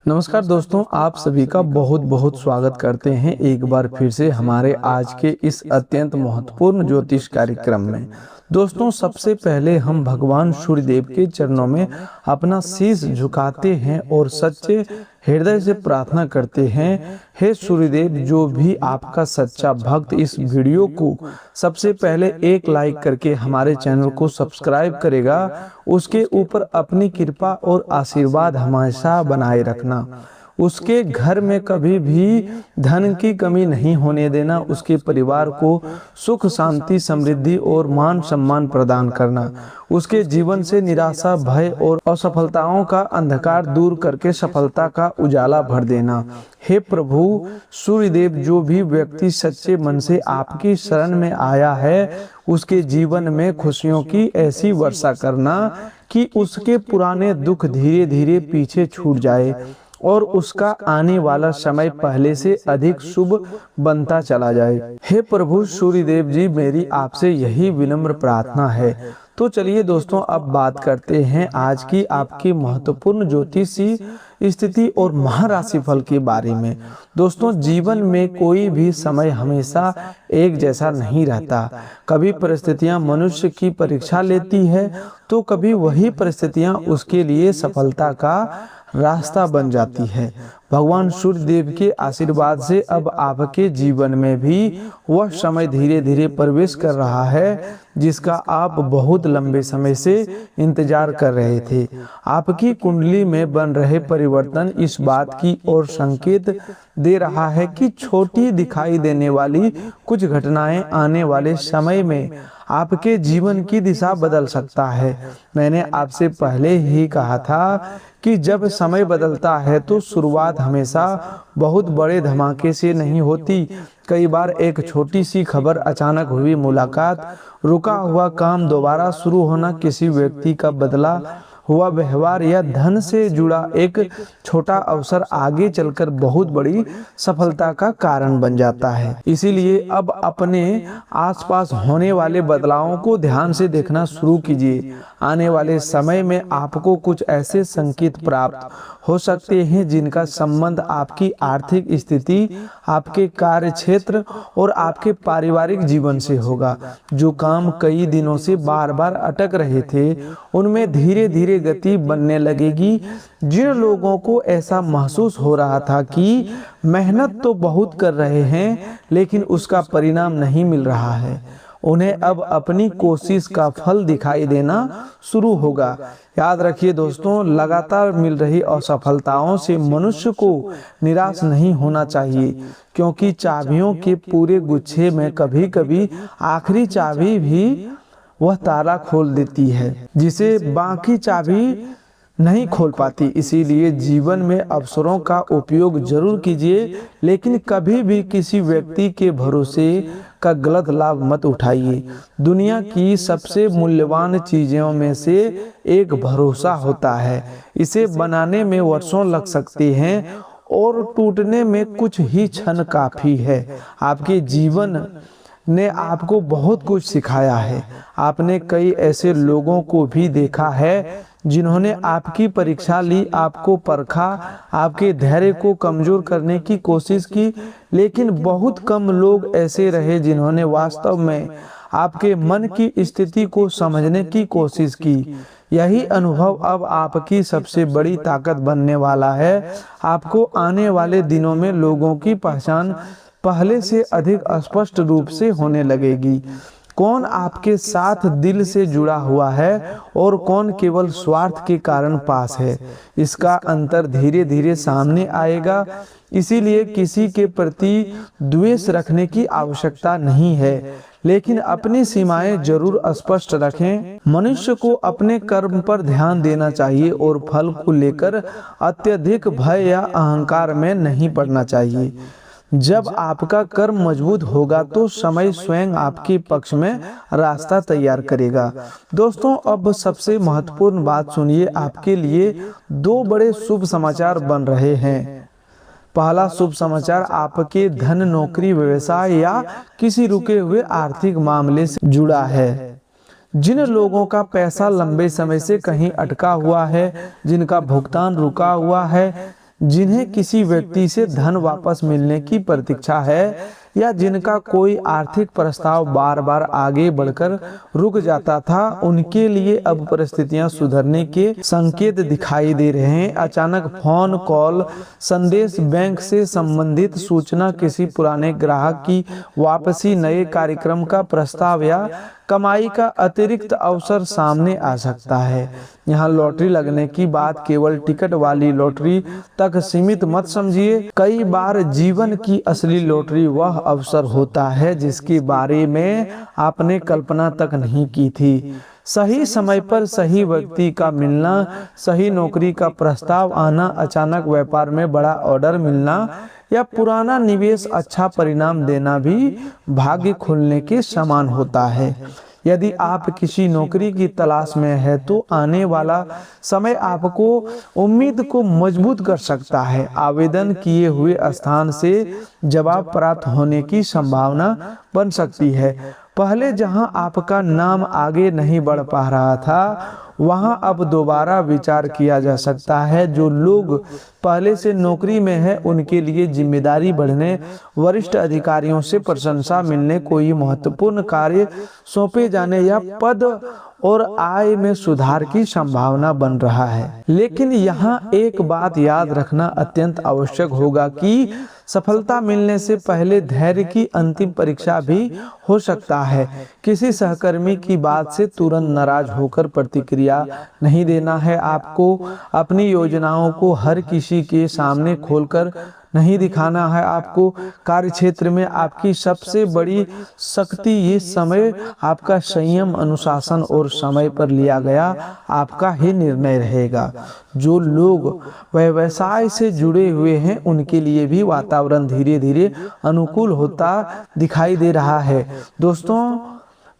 नमस्कार दोस्तों, आप सभी का बहुत बहुत स्वागत करते हैं एक बार फिर से हमारे आज के इस अत्यंत महत्वपूर्ण ज्योतिष कार्यक्रम में। दोस्तों, सबसे पहले हम भगवान सूर्यदेव के चरणों में अपना शीश झुकाते हैं और सच्चे हृदय से प्रार्थना करते हैं, हे सूर्यदेव, जो भी आपका सच्चा भक्त इस वीडियो को सबसे पहले एक लाइक करके हमारे चैनल को सब्सक्राइब करेगा, उसके ऊपर अपनी कृपा और आशीर्वाद हमेशा बनाए रखना। उसके घर में कभी भी धन की कमी नहीं होने देना, उसके परिवार को सुख शांति समृद्धि और मान सम्मान प्रदान करना, उसके जीवन से निराशा भय और असफलताओं का अंधकार दूर करके सफलता का उजाला भर देना। हे प्रभु सूर्यदेव, जो भी व्यक्ति सच्चे मन से आपकी शरण में आया है, उसके जीवन में खुशियों की ऐसी वर्षा करना कि उसके पुराने दुख धीरे धीरे पीछे छूट जाए और उसका आने वाला समय पहले से अधिक शुभ बनता चला जाए। हे प्रभु सूर्यदेव जी, मेरी आपसे यही विनम्र प्रार्थना है। तो चलिए दोस्तों, अब बात करते हैं आज की आपकी महत्वपूर्ण ज्योतिषी स्थिति और महाराशि फल के बारे में। दोस्तों, जीवन में कोई भी समय हमेशा एक जैसा नहीं रहता। कभी परिस्थितियां मनुष्य की परीक्षा लेती है तो कभी वही परिस्थितियां उसके लिए सफलता का रास्ता बन जाती है। भगवान सूर्यदेव के आशीर्वाद से अब आपके जीवन में भी वह समय धीरे धीरे प्रवेश कर रहा है जिसका आप बहुत लंबे समय से इंतजार कर रहे थे। आपकी कुंडली में बन रहे परिवर्तन इस बात की ओर संकेत दे रहा है कि छोटी दिखाई देने वाली कुछ घटनाएं आने वाले समय में आपके जीवन की दिशा बदल सकता है। मैंने आपसे पहले ही कहा था कि जब समय बदलता है तो शुरुआत हमेशा बहुत बड़े धमाके से नहीं होती। कई बार एक छोटी सी खबर, अचानक हुई मुलाकात, रुका हुआ काम दोबारा शुरू होना, किसी व्यक्ति का बदला हुआ व्यवहार या धन से जुड़ा एक छोटा अवसर आगे चलकर बहुत बड़ी सफलता का कारण बन जाता है। इसीलिए अब अपने आसपास होने वाले बदलावों को ध्यान से देखना शुरू कीजिए। आने वाले समय में आपको कुछ ऐसे संकेत प्राप्त हो सकते हैं जिनका संबंध आपकी आर्थिक स्थिति, आपके कार्य क्षेत्र और आपके पारिवारिक जीवन से होगा। जो काम कई दिनों से बार बार अटक रहे थे, उनमें धीरे धीरे गति बनने लगेगी। जिन लोगों को ऐसा महसूस हो रहा था कि मेहनत तो बहुत कर रहे हैं लेकिन उसका परिणाम नहीं मिल रहा है, उन्हें अब अपनी कोशिश का फल दिखाई देना शुरू होगा। याद रखिए दोस्तों, लगातार मिल रही असफलताओं से मनुष्य को निराश नहीं होना चाहिए, क्योंकि चाबियों के पूरे गुच्छे में कभी कभी आखिरी चाबी भी वह ताला खोल देती है जिसे बाकी चाबी नहीं खोल पाती। इसीलिए जीवन में अवसरों का उपयोग जरूर कीजिए, लेकिन कभी भी किसी व्यक्ति के भरोसे का गलत लाभ मत उठाइए। दुनिया की सबसे मूल्यवान चीजों में से एक भरोसा होता है। इसे बनाने में वर्षों लग सकते हैं और टूटने में कुछ ही क्षण काफी है। आपके जीवन ने आपको बहुत कुछ सिखाया है। आपने कई ऐसे लोगों को भी देखा है जिन्होंने आपकी परीक्षा ली, आपको परखा, आपके धैर्य को कमजोर करने की कोशिश की, लेकिन बहुत कम लोग ऐसे रहे जिन्होंने वास्तव में आपके मन की स्थिति को समझने की कोशिश की। यही अनुभव अब आपकी सबसे बड़ी ताकत बनने वाला है। आपको आने वाले दिनों में लोगों की पहचान पहले से अधिक स्पष्ट रूप से होने लगेगी। कौन आपके साथ दिल से जुड़ा हुआ है और कौन केवल स्वार्थ के कारण पास है, इसका अंतर धीरे धीरे सामने आएगा। इसीलिए किसी के प्रति द्वेष रखने की आवश्यकता नहीं है, लेकिन अपनी सीमाएं जरूर स्पष्ट रखें। मनुष्य को अपने कर्म पर ध्यान देना चाहिए और फल को लेकर अत्यधिक भय या अहंकार में नहीं पड़ना चाहिए। जब आपका कर्म मजबूत होगा तो समय स्वयं आपके पक्ष में रास्ता तैयार करेगा। दोस्तों, अब सबसे महत्वपूर्ण बात सुनिए। आपके लिए दो बड़े शुभ समाचार बन रहे हैं। पहला शुभ समाचार आपके धन, नौकरी, व्यवसाय या किसी रुके हुए आर्थिक मामले से जुड़ा है। जिन लोगों का पैसा लंबे समय से कहीं अटका हुआ है, जिनका भुगतान रुका हुआ है जिन्हें किसी व्यक्ति से धन वापस मिलने की प्रतीक्षा है या जिनका कोई आर्थिक प्रस्ताव बार बार आगे बढ़कर रुक जाता था, उनके लिए अब परिस्थितियां सुधरने के संकेत दिखाई दे रहे हैं। अचानक फोन कॉल, संदेश, बैंक से संबंधित सूचना, किसी पुराने ग्राहक की वापसी, नए कार्यक्रम का प्रस्ताव या कमाई का अतिरिक्त अवसर सामने आ सकता है। यहाँ लॉटरी लगने की बात केवल टिकट वाली लॉटरी तक सीमित मत समझिए। कई बार जीवन की असली लॉटरी वह अवसर होता है जिसके बारे में आपने कल्पना तक नहीं की थी। सही समय पर सही व्यक्ति का मिलना, सही नौकरी का प्रस्ताव आना, अचानक व्यापार में बड़ा ऑर्डर मिलना या पुराना निवेश अच्छा परिणाम देना भी भाग्य खुलने के समान होता है। यदि आप किसी नौकरी की तलाश में है तो आने वाला समय आपको उम्मीद को मजबूत कर सकता है। आवेदन किए हुए स्थान से जवाब प्राप्त होने की संभावना बन सकती है। पहले जहां आपका नाम आगे नहीं बढ़ पा रहा था, वहां अब दोबारा विचार किया जा सकता है। जो लोग पहले से नौकरी में हैं, उनके लिए जिम्मेदारी बढ़ने, वरिष्ठ अधिकारियों से प्रशंसा मिलने, कोई महत्वपूर्ण कार्य सौंपे जाने या पद और आय में सुधार की संभावना बन रहा है। लेकिन यहाँ एक बात याद रखना अत्यंत आवश्यक होगा कि सफलता मिलने से पहले धैर्य की अंतिम परीक्षा भी हो सकता है। किसी सहकर्मी की बात से तुरंत नाराज होकर प्रतिक्रिया नहीं देना है। आपको अपनी योजनाओं को हर किसी के सामने खोलकर नहीं दिखाना है। आपको कार्यक्षेत्र में आपकी सबसे बड़ी शक्ति ये समय, आपका संयम, अनुशासन और समय पर लिया गया आपका ही निर्णय रहेगा। जो लोग व्यवसाय से जुड़े हुए हैं, उनके लिए भी वातावरण धीरे धीरे अनुकूल होता दिखाई दे रहा है। दोस्तों,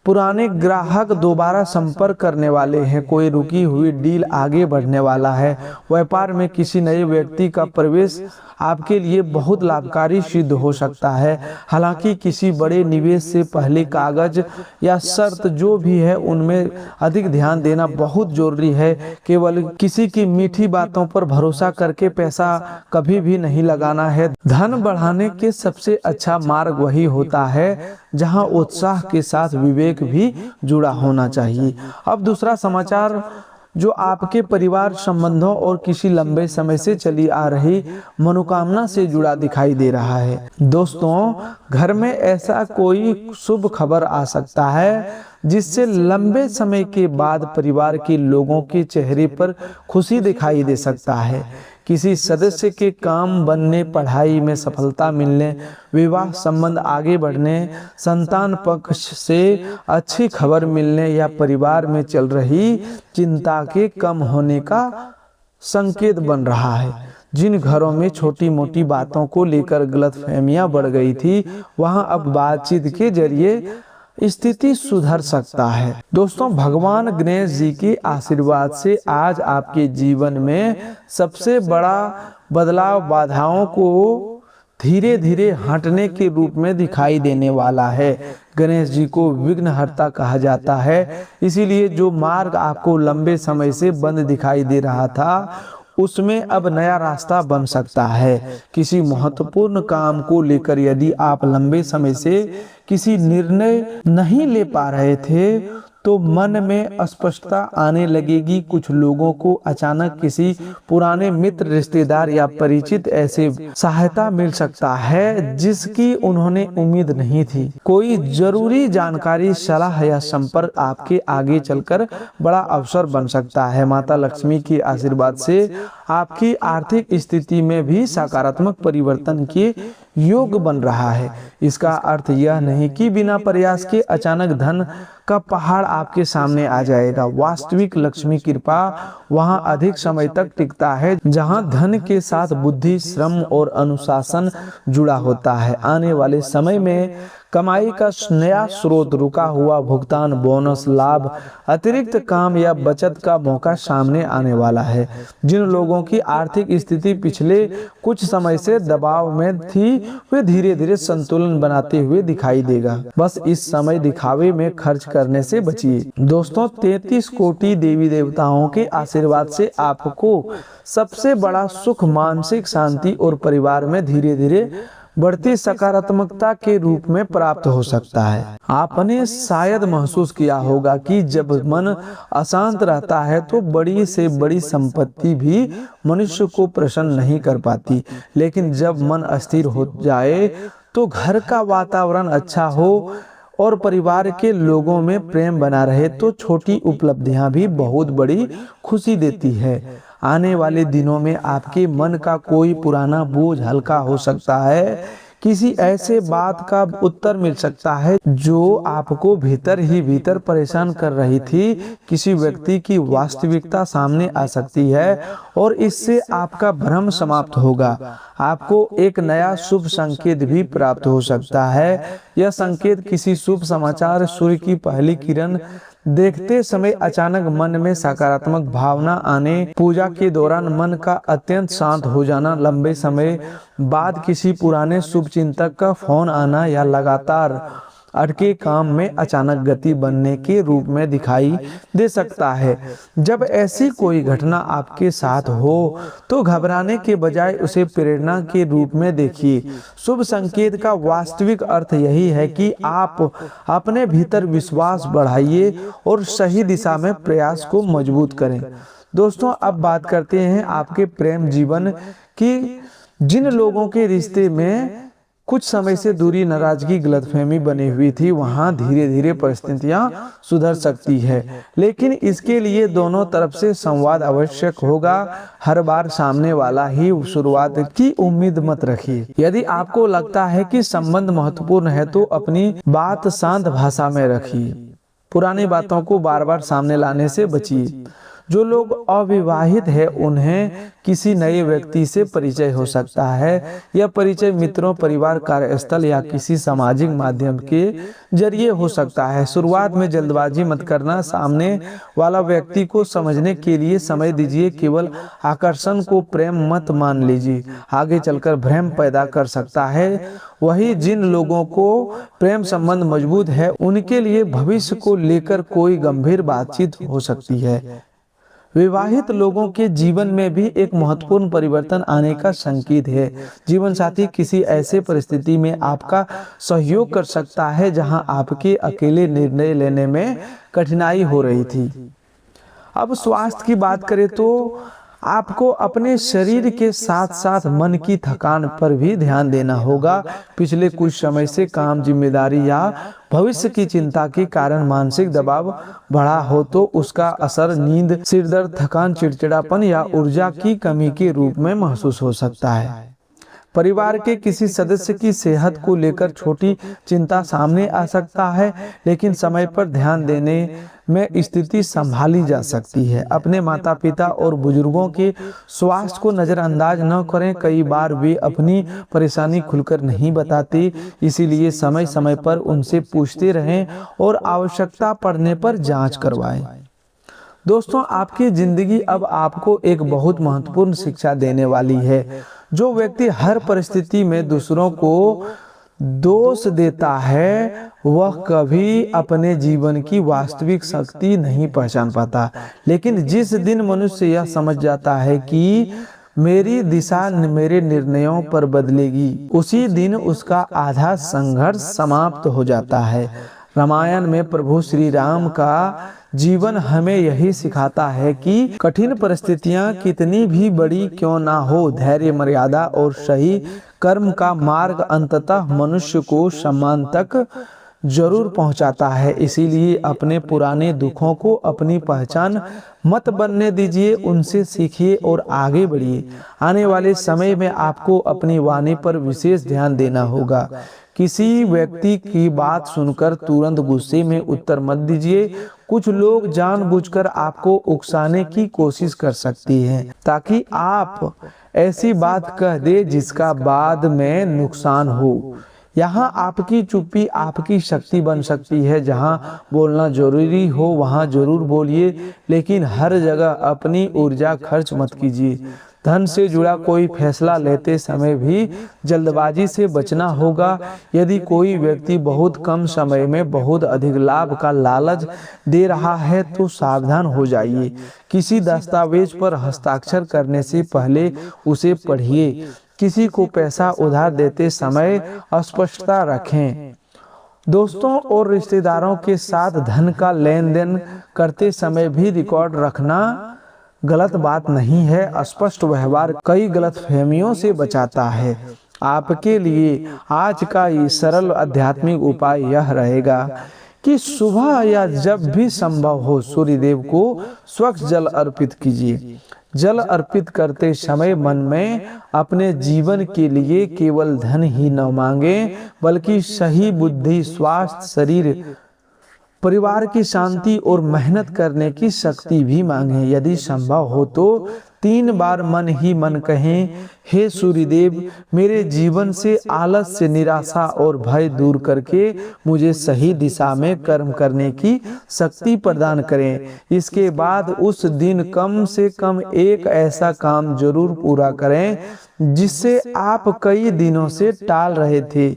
पुराने ग्राहक दोबारा संपर्क करने वाले हैं, कोई रुकी हुई डील आगे बढ़ने वाला है। व्यापार में किसी नए व्यक्ति का प्रवेश आपके लिए बहुत लाभकारी सिद्ध हो सकता है। हालांकि किसी बड़े निवेश से पहले कागज या शर्त जो भी है उनमें अधिक ध्यान देना बहुत जरूरी है। केवल किसी की मीठी बातों पर भरोसा करके पैसा कभी भी नहीं लगाना है। धन बढ़ाने के सबसे अच्छा मार्ग वही होता है जहां उत्साह के साथ विवेक भी जुड़ा होना चाहिए। अब दूसरा समाचार जो आपके परिवार संबंधों और किसी लंबे समय से चली आ रही मनोकामना से जुड़ा दिखाई दे रहा है। दोस्तों, घर में ऐसा कोई शुभ खबर आ सकता है जिससे लंबे समय के बाद परिवार के लोगों के चेहरे पर खुशी दिखाई दे सकता है। किसी सदस्य के काम बनने, पढ़ाई में सफलता मिलने, विवाह संबंध आगे बढ़ने, संतान पक्ष से अच्छी खबर मिलने या परिवार में चल रही चिंता के कम होने का संकेत बन रहा है। जिन घरों में छोटी मोटी बातों को लेकर गलतफहमियां बढ़ गई थी, वहां अब बातचीत के जरिए स्थिति सुधर सकता है। दोस्तों, भगवान गणेश जी के आशीर्वाद से आज आपके जीवन में सबसे बड़ा बदलाव बाधाओं को धीरे धीरे हटने के रूप में दिखाई देने वाला है। गणेश जी को विघ्नहर्ता कहा जाता है, इसीलिए जो मार्ग आपको लंबे समय से बंद दिखाई दे रहा था, उसमें अब नया रास्ता बन सकता है। किसी महत्वपूर्ण काम को लेकर यदि आप लंबे समय से किसी निर्णय नहीं ले पा रहे थे, तो मन में अस्पष्टता आने लगेगी। कुछ लोगों को अचानक किसी पुराने मित्र, रिश्तेदार या परिचित ऐसे सहायता मिल सकता है जिसकी उन्होंने उम्मीद नहीं थी। कोई जरूरी जानकारी, सलाह या संपर्क आपके आगे चलकर बड़ा अवसर बन सकता है। माता लक्ष्मी के आशीर्वाद से आपकी आर्थिक स्थिति में भी सकारात्मक परिवर्तन के योग बन रहा है। इसका अर्थ यह नहीं कि बिना प्रयास के अचानक धन का पहाड़ आपके सामने आ जाएगा। वास्तविक लक्ष्मी कृपा वहां अधिक समय तक टिकता है जहां धन के साथ बुद्धि, श्रम और अनुशासन जुड़ा होता है। आने वाले समय में कमाई का नया स्रोत, रुका हुआ भुगतान, बोनस, लाभ, अतिरिक्त काम या बचत का मौका सामने आने वाला है। जिन लोगों की आर्थिक स्थिति पिछले कुछ समय से दबाव में थी, वे धीरे धीरे संतुलन बनाते हुए दिखाई देगा। बस इस समय दिखावे में खर्च करने से बचिए। दोस्तों, 33 कोटि देवी देवताओं के आशीर्वाद से आपको सबसे बड़ा सुख मानसिक शांति और परिवार में धीरे धीरे बढ़ती सकारात्मकता के रूप में प्राप्त हो सकता है। आपने शायद महसूस किया होगा कि जब मन अशांत रहता है तो बड़ी से बड़ी संपत्ति भी मनुष्य को प्रसन्न नहीं कर पाती, लेकिन जब मन अस्थिर हो जाए तो घर का वातावरण अच्छा हो और परिवार के लोगों में प्रेम बना रहे तो छोटी उपलब्धियां भी बहुत बड़ी खुशी देती है। आने वाले दिनों में आपके मन का कोई पुराना बोझ हल्का हो सकता है। किसी ऐसे बात का उत्तर मिल सकता है जो आपको भीतर ही भीतर परेशान कर रही थी। किसी व्यक्ति की वास्तविकता सामने आ सकती है और इससे आपका भ्रम समाप्त होगा। आपको एक नया शुभ संकेत भी प्राप्त हो सकता है। यह संकेत किसी शुभ समाचार, सूर्य की पहली किरण देखते समय अचानक मन में सकारात्मक भावना आने, पूजा के दौरान मन का अत्यंत शांत हो जाना, लंबे समय बाद किसी पुराने शुभ चिंतक का फोन आना या लगातार अटके काम में अचानक गति बनने के रूप में दिखाई दे सकता है। जब ऐसी कोई घटना आपके साथ हो तो घबराने के बजाय उसे प्रेरणा के रूप में देखिए। शुभ संकेत का वास्तविक अर्थ यही है कि आप अपने भीतर विश्वास बढ़ाइए और सही दिशा में प्रयास को मजबूत करें। दोस्तों, अब बात करते हैं आपके प्रेम जीवन की। जिन लोगों के रिश्ते में कुछ समय से दूरी, नाराजगी, गलतफहमी बनी हुई थी, वहां धीरे धीरे परिस्थितियां सुधर सकती है, लेकिन इसके लिए दोनों तरफ से संवाद आवश्यक होगा। हर बार सामने वाला ही शुरुआत की उम्मीद मत रखिए। यदि आपको लगता है कि संबंध महत्वपूर्ण है तो अपनी बात शांत भाषा में रखिए। पुरानी बातों को बार बार सामने लाने से बचिए। जो लोग अविवाहित हैं उन्हें किसी नए व्यक्ति से परिचय हो सकता है। यह परिचय मित्रों, परिवार, कार्यस्थल या किसी सामाजिक माध्यम के जरिए हो सकता है। शुरुआत में जल्दबाजी मत करना। सामने वाला व्यक्ति को समझने के लिए समय दीजिए। केवल आकर्षण को प्रेम मत मान लीजिए, आगे चलकर भ्रम पैदा कर सकता है। वही जिन लोगों को प्रेम संबंध मजबूत है उनके लिए भविष्य को लेकर कोई गंभीर बातचीत हो सकती है। विवाहित लोगों के जीवन में भी एक महत्वपूर्ण परिवर्तन आने का संकेत है। जीवन साथी किसी ऐसे परिस्थिति में आपका सहयोग कर सकता है जहां आपके अकेले निर्णय लेने में कठिनाई हो रही थी। अब स्वास्थ्य की बात करें तो आपको अपने शरीर के साथ साथ मन की थकान पर भी ध्यान देना होगा। पिछले कुछ समय से काम, जिम्मेदारी या भविष्य की चिंता के कारण मानसिक दबाव बढ़ा हो तो उसका असर नींद, सिरदर्द, थकान, चिड़चिड़ापन या ऊर्जा की कमी के रूप में महसूस हो सकता है। परिवार के किसी सदस्य की सेहत को लेकर छोटी चिंता सामने आ सकता है, लेकिन समय पर ध्यान देने में स्थिति संभाली जा सकती है। अपने माता पिता और बुजुर्गों के स्वास्थ्य को नजरअंदाज न करें। कई बार वे अपनी परेशानी खुलकर नहीं बताते, इसीलिए समय समय पर उनसे पूछते रहें और आवश्यकता पड़ने पर जांच करवाएं। दोस्तों, आपकी जिंदगी अब आपको एक बहुत महत्वपूर्ण शिक्षा देने वाली है। जो व्यक्ति हर परिस्थिति में दूसरों को दोष देता है वह कभी अपने जीवन की वास्तविक शक्ति नहीं पहचान पाता। लेकिन जिस दिन मनुष्य यह समझ जाता है कि मेरी दिशा मेरे निर्णयों पर बदलेगी, उसी दिन उसका आधा संघर्ष समाप्त हो जाता है। रामायण में प्रभु श्री राम का जीवन हमें यही सिखाता है कि कठिन परिस्थितियां कितनी भी बड़ी क्यों ना हो, धैर्य, मर्यादा और सही कर्म का मार्ग अंततः मनुष्य को सम्मान तक जरूर पहुंचाता है। इसीलिए अपने पुराने दुखों को अपनी पहचान मत बनने दीजिए, उनसे सीखिए और आगे बढ़िए। आने वाले समय में आपको अपनी वाणी पर विशेष ध्यान देना होगा। किसी व्यक्ति की बात सुनकर तुरंत गुस्से में उत्तर मत दीजिए। कुछ लोग जानबूझकर आपको उकसाने की कोशिश कर सकती हैं ताकि आप ऐसी बात कह दे जिसका बाद में नुकसान हो। यहाँ आपकी चुप्पी आपकी शक्ति बन सकती है। जहाँ बोलना जरूरी हो वहाँ जरूर बोलिए, लेकिन हर जगह अपनी ऊर्जा खर्च मत कीजिए। धन से जुड़ा कोई फैसला लेते समय भी जल्दबाजी से बचना होगा। यदि कोई व्यक्ति बहुत कम समय में बहुत अधिक लाभ का लालच दे रहा है तो सावधान हो जाइए। किसी दस्तावेज पर हस्ताक्षर करने से पहले उसे पढ़िए। किसी को पैसा उधार देते समय स्पष्टता रखें। दोस्तों और रिश्तेदारों के साथ धन का लेन देन करते समय भी रिकॉर्ड रखना गलत बात नहीं है। स्पष्ट व्यवहार कई गलतफहमियों से बचाता है। आपके लिए आज का ये सरल आध्यात्मिक उपाय यह रहेगा कि सुबह या जब भी संभव हो सूर्यदेव को स्वच्छ जल अर्पित कीजिए। जल अर्पित करते समय मन में अपने जीवन के लिए केवल धन ही न मांगे, बल्कि सही बुद्धि, स्वास्थ्य, शरीर, परिवार की शांति और मेहनत करने की शक्ति भी मांगे। यदि संभव हो तो 3 बार मन ही मन कहें, हे सूर्यदेव, मेरे जीवन से आलस्य, निराशा और भय दूर करके मुझे सही दिशा में कर्म करने की शक्ति प्रदान करें। इसके बाद उस दिन कम से कम एक ऐसा काम जरूर पूरा करें जिससे आप कई दिनों से टाल रहे थे।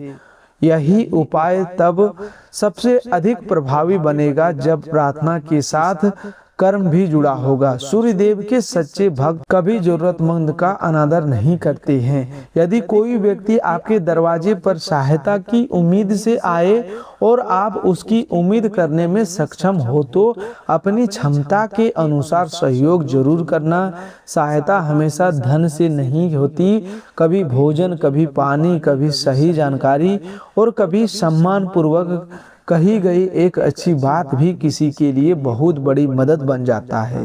यही उपाय तब सबसे अधिक प्रभावी बनेगा जब प्रार्थना के साथ कर्म भी जुड़ा होगा। सूर्यदेव के सच्चे भक्त कभी जरूरतमंद का अनादर नहीं करते हैं। यदि कोई व्यक्ति आपके दरवाजे पर सहायता की उम्मीद से आए और आप उसकी उम्मीद करने में सक्षम हो तो अपनी क्षमता के अनुसार सहयोग जरूर करना। सहायता हमेशा धन से नहीं होती। कभी भोजन, कभी पानी, कभी सही जानकारी और कभी सम्मान पूर्वक कही गई एक अच्छी बात भी किसी के लिए बहुत बड़ी मदद बन जाता है।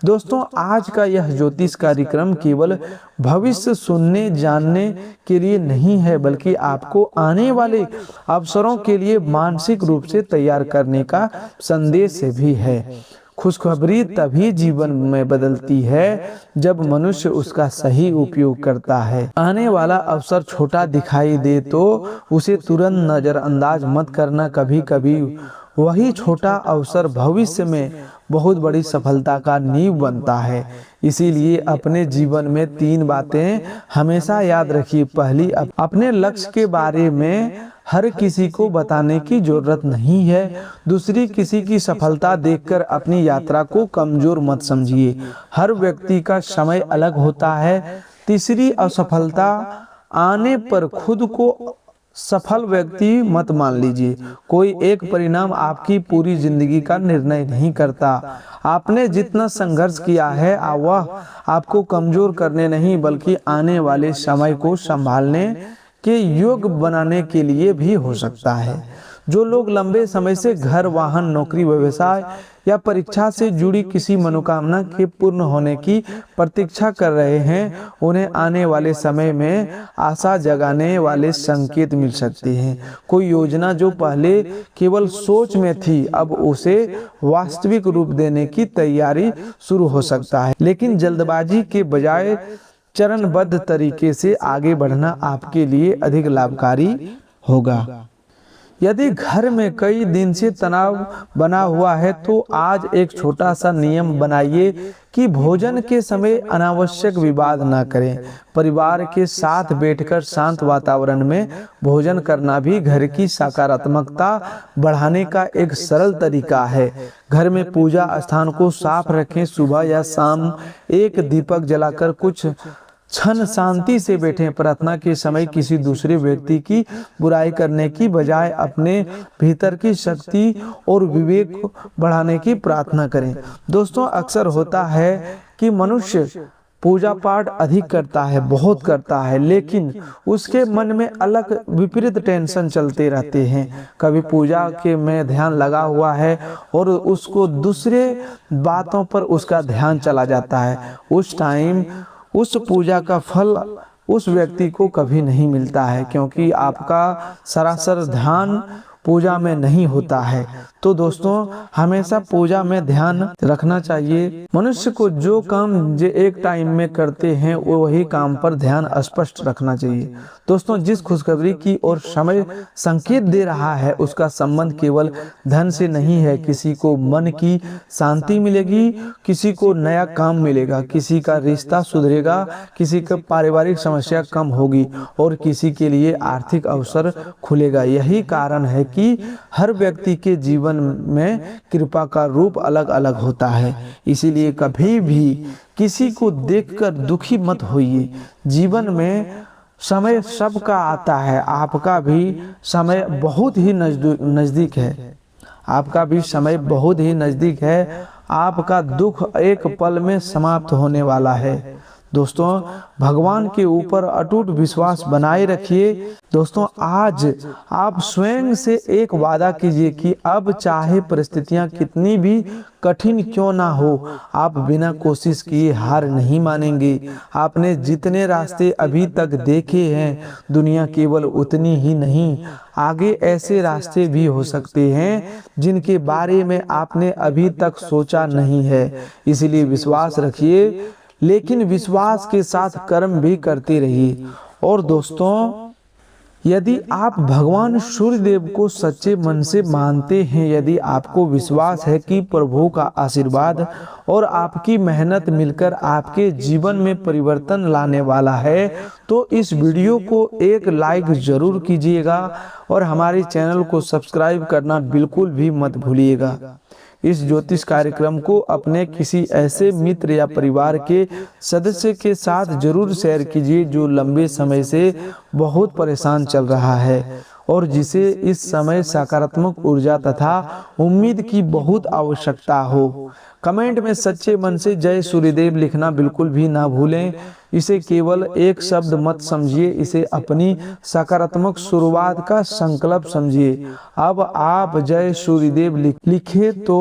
दोस्तों, आज का यह ज्योतिष कार्यक्रम केवल भविष्य सुनने जानने के लिए नहीं है, बल्कि आपको आने वाले अवसरों के लिए मानसिक रूप से तैयार करने का संदेश भी है। खुशखबरी तभी जीवन में बदलती है जब मनुष्य उसका सही उपयोग करता है। आने वाला अवसर छोटा दिखाई दे तो उसे तुरंत नजरअंदाज मत करना। कभी कभी वही छोटा अवसर भविष्य में बहुत बड़ी सफलता का नींव बनता है। इसीलिए अपने जीवन में 3 बातें हमेशा याद रखिए। पहली, अपने लक्ष्य के बारे में हर किसी को बताने की जरूरत नहीं है। दूसरी, किसी की सफलता देखकर अपनी यात्रा को कमजोर मत समझिए। हर व्यक्ति का समय अलग होता है। तीसरी, असफलता आने पर खुद को सफल व्यक्ति मत मान लीजिए। कोई एक परिणाम आपकी पूरी जिंदगी का निर्णय नहीं करता। आपने जितना संघर्ष किया है वह आपको कमजोर करने नहीं, बल्कि आने वाले समय को संभालने के योग्य बनाने के लिए भी हो सकता है। जो लोग लंबे समय से घर, वाहन, नौकरी, व्यवसाय या परीक्षा से जुड़ी किसी मनोकामना के पूर्ण होने की प्रतीक्षा कर रहे हैं, उन्हें आने वाले समय में आशा जगाने वाले संकेत मिल सकते हैं। कोई योजना जो पहले केवल सोच में थी, अब उसे वास्तविक रूप देने की तैयारी शुरू हो सकता है। लेकिन जल्दबाजी के बजाय चरणबद्ध तरीके से आगे बढ़ना आपके लिए अधिक लाभकारी होगा। यदि घर में कई दिन से तनाव बना हुआ है तो आज एक छोटा सा नियम बनाइए कि भोजन के समय अनावश्यक विवाद ना करें। परिवार के साथ बैठकर शांत वातावरण में भोजन करना भी घर की सकारात्मकता बढ़ाने का एक सरल तरीका है। घर में पूजा स्थान को साफ रखें। सुबह या शाम एक दीपक जलाकर कुछ क्षण शांति से बैठें। प्रार्थना के समय किसी दूसरे व्यक्ति की बुराई करने की बजाय अपने भीतर की शक्ति और विवेक बढ़ाने की प्रार्थना करें। दोस्तों, अक्सर होता है कि मनुष्य पूजा पाठ अधिक करता है, बहुत करता है, लेकिन उसके मन में अलग विपरीत टेंशन चलते रहते हैं। कभी पूजा के में ध्यान लगा हुआ है और उसको दूसरे बातों पर उसका ध्यान चला जाता है। उस टाइम उस पूजा का फल उस व्यक्ति को कभी नहीं मिलता है, क्योंकि आपका सरासर ध्यान पूजा में नहीं होता है। तो दोस्तों हमेशा पूजा में ध्यान रखना चाहिए। मनुष्य को जो काम जो एक टाइम में करते हैं वही काम पर ध्यान स्पष्ट रखना चाहिए। दोस्तों जिस खुशखबरी की और समय संकेत दे रहा है उसका संबंध केवल धन से नहीं है। किसी को मन की शांति मिलेगी, किसी को नया काम मिलेगा, किसी का रिश्ता सुधरेगा, किसी का पारिवारिक समस्या कम होगी और किसी के लिए आर्थिक अवसर खुलेगा। यही कारण है कि हर व्यक्ति के जीवन में कृपा का रूप अलग अलग होता है। इसीलिए कभी भी किसी को देखकर दुखी मत होइए। जीवन में समय सबका आता है, आपका भी समय बहुत ही नजदीक है। आपका भी समय बहुत ही नजदीक है। आपका दुख एक पल में समाप्त होने वाला है। दोस्तों भगवान के ऊपर अटूट विश्वास बनाए रखिए। दोस्तों आज आप स्वयं से एक वादा कीजिए कि अब चाहे परिस्थितियां कितनी भी कठिन क्यों ना हो, आप बिना कोशिश किए हार नहीं मानेंगे। आपने जितने रास्ते अभी तक देखे हैं, दुनिया केवल उतनी ही नहीं, आगे ऐसे रास्ते भी हो सकते हैं जिनके बारे में आपने अभी तक सोचा नहीं है। इसलिए विश्वास रखिए, लेकिन विश्वास के साथ कर्म भी करते रहिए। और दोस्तों यदि आप भगवान सूर्यदेव को सच्चे मन से मानते हैं, यदि आपको विश्वास है कि प्रभु का आशीर्वाद और आपकी मेहनत मिलकर आपके जीवन में परिवर्तन लाने वाला है, तो इस वीडियो को एक लाइक जरूर कीजिएगा और हमारे चैनल को सब्सक्राइब करना बिल्कुल भी मत भूलिएगा। इस ज्योतिष कार्यक्रम को अपने किसी ऐसे मित्र या परिवार के सदस्य के साथ जरूर शेयर कीजिए जो लंबे समय से बहुत परेशान चल रहा है और जिसे इस समय सकारात्मक ऊर्जा तथा उम्मीद की बहुत आवश्यकता हो। कमेंट में सच्चे मन से जय सूर्यदेव लिखना बिल्कुल भी ना भूलें। इसे केवल एक शब्द मत समझिए, इसे अपनी सकारात्मक शुरुआत का संकल्प समझिए। अब आप जय सूर्यदेव लिखे तो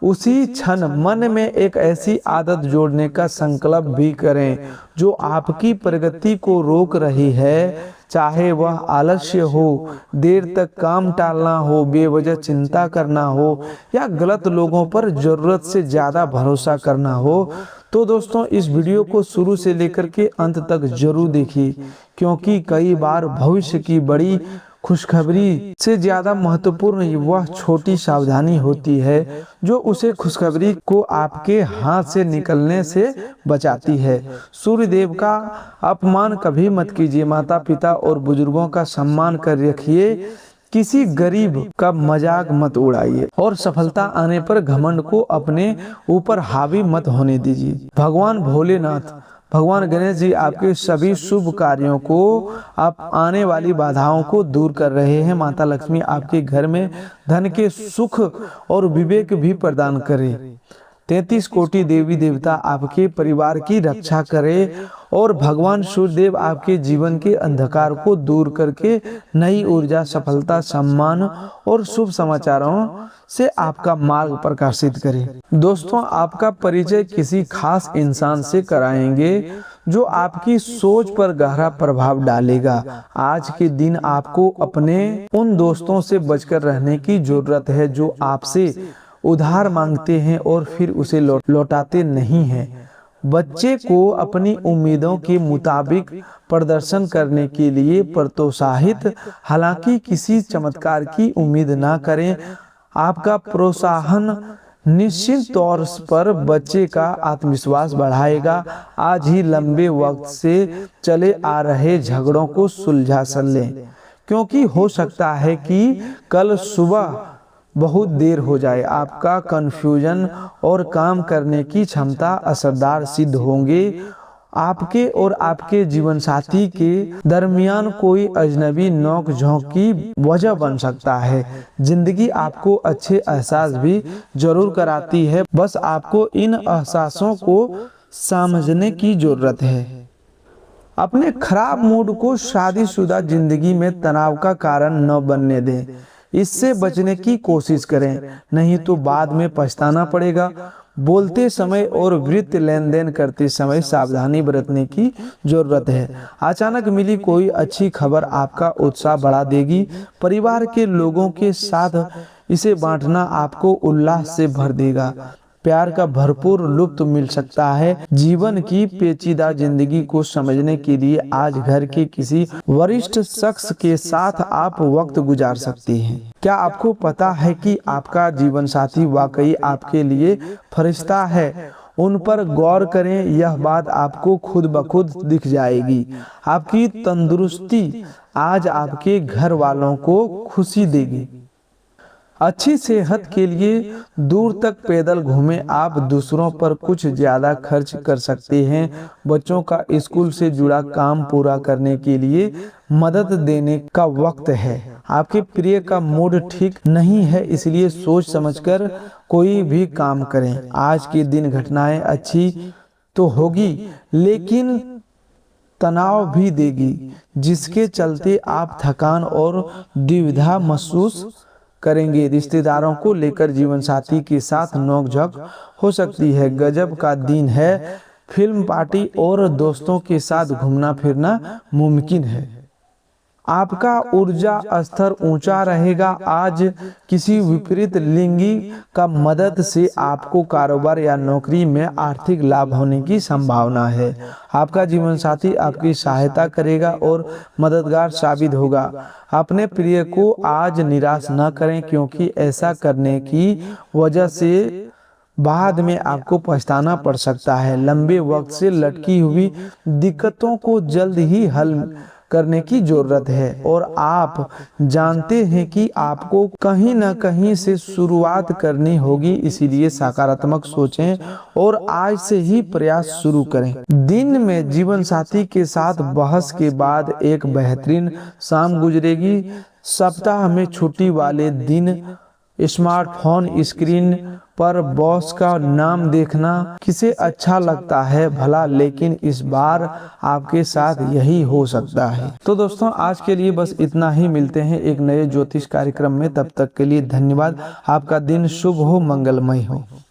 उसी क्षण मन में एक ऐसी आदत जोड़ने का संकल्प भी करें जो आपकी प्रगति को रोक रही है। चाहे वह आलस्य हो, देर तक काम टालना हो, बेवजह चिंता करना हो या गलत लोगों पर जरूरत से ज्यादा भरोसा करना हो। तो दोस्तों इस वीडियो को शुरू से लेकर के अंत तक जरूर देखिए, क्योंकि कई बार भविष्य की बड़ी खुशखबरी से ज्यादा महत्वपूर्ण वह छोटी सावधानी होती है जो उसे खुशखबरी को आपके हाथ से निकलने से बचाती है। सूर्यदेव का अपमान कभी मत कीजिए। माता पिता और बुजुर्गों का सम्मान कर रखिए। किसी गरीब का मजाक मत उड़ाइए और सफलता आने पर घमंड को अपने ऊपर हावी मत होने दीजिए। भगवान भोलेनाथ, भगवान गणेश जी आपके सभी शुभ कार्यों को, आप आने वाली बाधाओं को दूर कर रहे हैं। माता लक्ष्मी आपके घर में धन के सुख और विवेक भी प्रदान करे। 33 कोटि देवी देवता आपके परिवार की रक्षा करे और भगवान सूर्यदेव आपके जीवन के अंधकार को दूर करके नई ऊर्जा, सफलता, सम्मान और शुभ समाचारों से आपका मार्ग प्रकाशित करे। दोस्तों आपका परिचय किसी खास इंसान से कराएंगे जो आपकी सोच पर गहरा प्रभाव डालेगा। आज के दिन आपको अपने उन दोस्तों से बचकर रहने की जरूरत है जो आपसे उधार मांगते हैं और फिर उसे लौटाते नहीं हैं। बच्चे को अपनी उम्मीदों के मुताबिक प्रदर्शन करने के लिए प्रोत्साहित, हालांकि किसी चमत्कार की उम्मीद ना करें। आपका प्रोत्साहन निश्चित तौर पर बच्चे का आत्मविश्वास बढ़ाएगा। आज ही लंबे वक्त से चले आ रहे झगड़ों को सुलझा लें, क्योंकि हो सकता है कि कल सुबह बहुत देर हो जाए। आपका कन्फ्यूजन और काम करने की क्षमता असरदार सिद्ध होंगे। आपके और आपके जीवन साथी के दरमियान कोई अजनबी नोक झोंक की वजह बन सकता है। जिंदगी आपको अच्छे एहसास भी जरूर कराती है, बस आपको इन एहसासों को समझने की जरूरत है। अपने खराब मूड को शादीशुदा जिंदगी में तनाव का कारण न बनने दें। इससे बचने की कोशिश करें, नहीं तो बाद में पछताना पड़ेगा। बोलते समय और वित्तीय लेन देन करते समय सावधानी बरतने की जरूरत है। अचानक मिली कोई अच्छी खबर आपका उत्साह बढ़ा देगी। परिवार के लोगों के साथ इसे बांटना आपको उल्लास से भर देगा। प्यार का भरपूर लुत्फ मिल सकता है। जीवन की पेचीदा जिंदगी को समझने के लिए आज घर के किसी वरिष्ठ शख्स के साथ आप वक्त गुजार सकते हैं। क्या आपको पता है कि आपका जीवन साथी वाकई आपके लिए फरिश्ता है? उन पर गौर करें, यह बात आपको खुद ब खुद दिख जाएगी। आपकी तंदुरुस्ती आज आपके घर वालों को खुशी देगी। अच्छी सेहत के लिए दूर तक पैदल घूमें। आप दूसरों पर कुछ ज्यादा खर्च कर सकते हैं। बच्चों का स्कूल से जुड़ा काम पूरा करने के लिए मदद देने का वक्त है। आपके प्रिय का मूड ठीक नहीं है, इसलिए सोच समझकर कोई भी काम करें। आज के दिन घटनाएं अच्छी तो होगी लेकिन तनाव भी देगी, जिसके चलते आप थकान और दुविधा महसूस करेंगे। रिश्तेदारों को लेकर जीवन साथी के साथ नोकझोंक हो सकती है। गजब का दिन है। फिल्म पार्टी और दोस्तों के साथ घूमना फिरना मुमकिन है। आपका ऊर्जा स्तर ऊंचा रहेगा। आज किसी विपरीत लिंगी का मदद से आपको कारोबार या नौकरी में आर्थिक लाभ होने की संभावना है। आपका जीवन साथी आपकी सहायता करेगा और मददगार साबित होगा। अपने प्रिय को आज निराश न करें, क्योंकि ऐसा करने की वजह से बाद में आपको पछताना पड़ सकता है। लंबे वक्त से लटकी हुई दिक्कतों को जल्द ही हल करने की जरूरत है और आप जानते हैं कि आपको कहीं न कहीं से शुरुआत करनी होगी। इसीलिए सकारात्मक सोचें और आज से ही प्रयास शुरू करें। दिन में जीवन साथी के साथ बहस के बाद एक बेहतरीन शाम गुजरेगी। सप्ताह में छुट्टी वाले दिन स्मार्टफोन स्क्रीन पर बॉस का नाम देखना किसे अच्छा लगता है भला, लेकिन इस बार आपके साथ यही हो सकता है। तो दोस्तों, आज के लिए बस इतना ही। मिलते हैं एक नए ज्योतिष कार्यक्रम में। तब तक के लिए धन्यवाद। आपका दिन शुभ हो, मंगलमय हो।